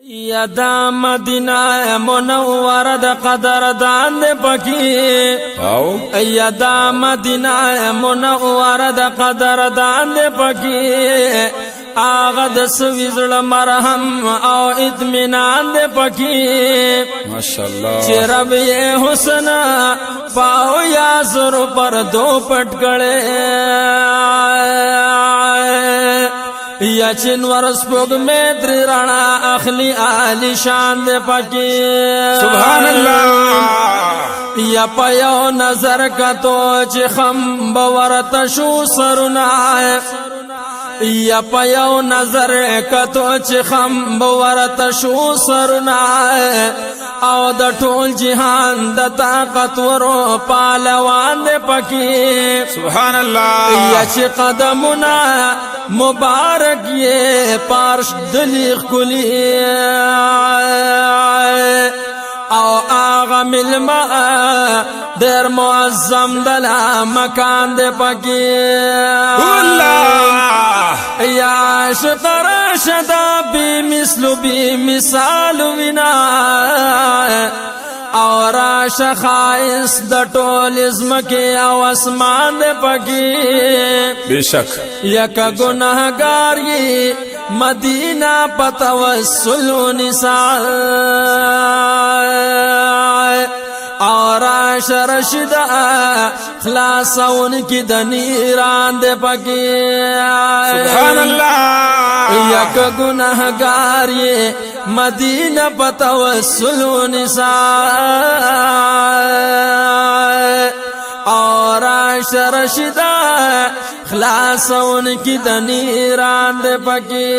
یدا مدینہ منورہ دا قدردان دے پکی یدا مدینہ منورہ دا قدردان دے پکی آغا د سویزړه مرهم او اطمینان دے پکی ماشاءاللہ چی رب یہ حسن پاو یا سر پر دو پٹ گڑے یا چنور سپوگ میں تری رانا اخلی آلی شان دے پکی سبحان اللہ یا پیو نظر کتو چی خم بورت شو سرنائے یا پیو نظر کتو چی خم بورت شو سرنائے او د ټول جهان د طاقت ورو پالوان دے پکی سبحان اللہ یا چی قدمنا مبارک یہ پارش دلیخ کلی او آغا ملما دیر معظم دلا مکان دے پکی اللہ یا شطر شدا بی مثل بی مثال وینا اور شخائص د ټول ازمکه او اسمان دے پکی بے شک یک گناہگار یہ مدینہ پتوسل نساء اور رشدہ خلاصون کی دنیران دے پکی سبحان اللہ یک گناہگار یہ مدینہ پتوسل نساء اور رشدہ خلاصون کی دنیران دے پکی